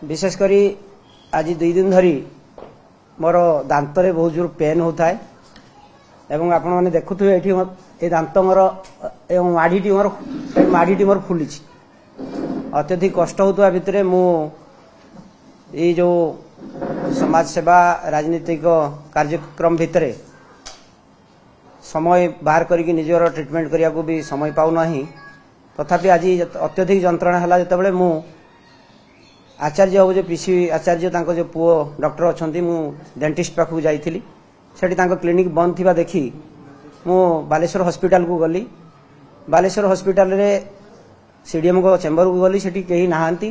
विशेषकर आज 2 दिन धरी मोर दांत रे बहुत जोर पेन होता है एवं आपण माने देखुथुवे एठी ए दांत मोर एवं माढ़ीटी मोर फुली अत्यधिक कष्ट होता भितर मु ये जो समाज सेवा राजनीतिक कार्यक्रम भितर समय बाहर करके निजर ट्रीटमेंट करिया को भी समय पाऊ नहीं तथापि आज अत्यधिक जंत्रणा है जिते मु आचार्य बाबू जो पीसी आचार्य तांको जो पुओ डॉक्टर अच्छा मु डेंटिस्ट पाखक जाइली सेठी तांको क्लिनिक बंद थिबा देखी मु बालेश्वर हॉस्पिटल को गली बालेश्वर हॉस्पिटल रे सीडीएम को चेंबर को गली सेठी केही नाहांती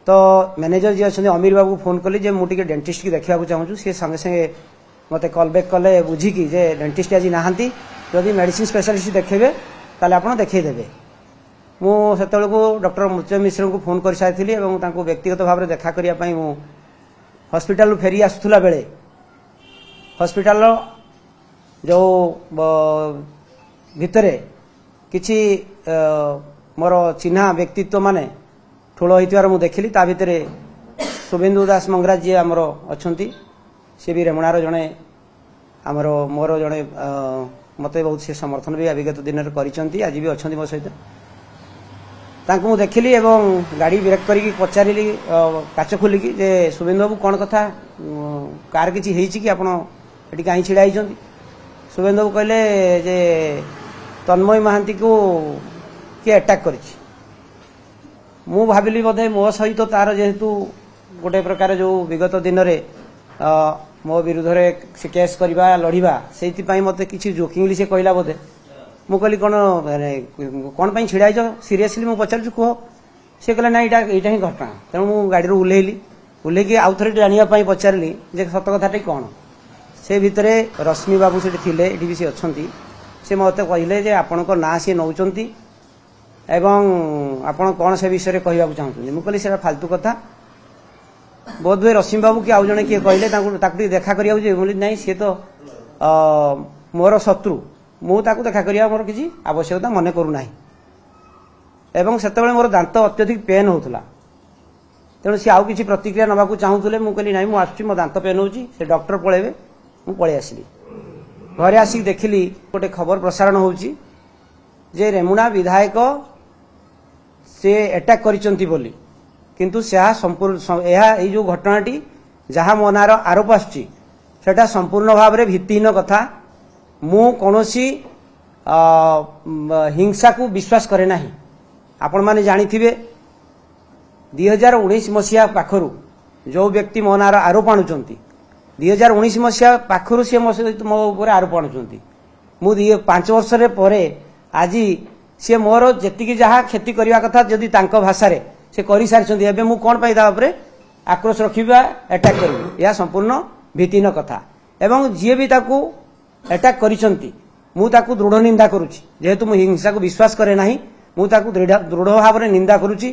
तो मैनेजर जी अच्छा अमीर बाबू फोन कली जे मु टिके डेंटिस्ट की देखा चाहूँ सी संगे संगे मते कॉल बैक कले बुझिकी जे डेंटिस्ट आज नाहांती जदि मेडिसिन स्पेशलिस्ट देखेबे ताले आपण देखैदेबे मु सेतल को डॉक्टर मुचय मिश्र को फोन कर सारी एवं तांको व्यक्तिगत भाव में देखा करिया पई मु हॉस्पिटल फेरी आसुला बेले हॉस्पिटल जो भितरे किछि मोर चिन्हा व्यक्तित्व माने ठुल होइतिवार मु देखिली ता भितरे शुभेन्दु दास मंगराज जी आमर अछंती से भी रेमुणार जड़े आमर मोर जड़े मत बहुत से समर्थन भी विगत दिन में करिसंती आज भी अच्छा मो सहित तांको मु देखिली एवं गाड़ी ब्रेक करी पचारिली काच खोलिकी जे शुभेन्दु बाबू कौन कथा कार किछि हेइछि कि आपण एठी काई छिड़ा आइछंती शुभेन्दु बाबू कहले जे तन्मय महांती को किए अटैक करिछि मु भाबिली बोधे मो सहित तार जेहेतु गोटे प्रकार जो विगत दिन में मो विरुद्ध रे से केस करवा लड़िबा सेति पई मते किछि जोकिंगली से कहला बोधे मु कहली कौन पाई छिड़ा सीरियसली मु पचार कह सी कहला ना यहाँ ही घटना तेणु मु गाड़ी ओह्लैली ओह्लैकी आउ थे जाना पचारि जे सत कथाटी कौन से भितर रश्मि बाबू से थिले एठी भी से अच्छी से मत कहले जे आपण ना सी नौचंती एवं आपण कौन से विषय कहवा चाहते मु कहली से फालतू कथा बोध हुए रश्मि बाबू कि आउ जड़े किए कहले देखा करा ना सी तो मोर शत्रु मु देखा करिया मोर किसी आवश्यकता मन करूना एवं सेतबेले मोर दांत अत्यधिक पेन होता तेणु सी आउ किसी प्रतिक्रिया नवा चाहूले मु कहली ना मुझे मो दांत पेन होची से डॉक्टर पळेबे मु पळै आसिली घरे आसिक देखिली गोटे खबर प्रसारण होची जे रेमुणा विधायक से अटैक करिसंती बोली किंतु से संपूर्ण यह जो घटनाटी जहाँ मो नार आरोप आसटा संपूर्ण भाव में भित्तिहीन कथा मु कौनसी हिंसा को विश्वास करे नाही आपण माने जानिथिबे 2019 मसीहा पाखरु जो व्यक्ति मो नार आरोप आणुचंती 2019 मसीहा पाखरु से मो ऊपर आरोप आणुचंती मु 5 वर्ष रे परे आज सी मोर जेतिकी जहाँ क्षति करने कथा जदि तांको भाषा रे से करि सारिसंती एबे मु कोन पई ता ऊपर आक्रोश रखिबा अटैक करबी या संपूर्ण भित्तिहीन कथा एवं जी भी ताकू अटैक करिसंती मु ताकू दृढ़ निंदा करुछि जेहेतु मु हिंसा को विश्वास करे नाही मु ताकू दृढ़ भाव में निंदा करुछि।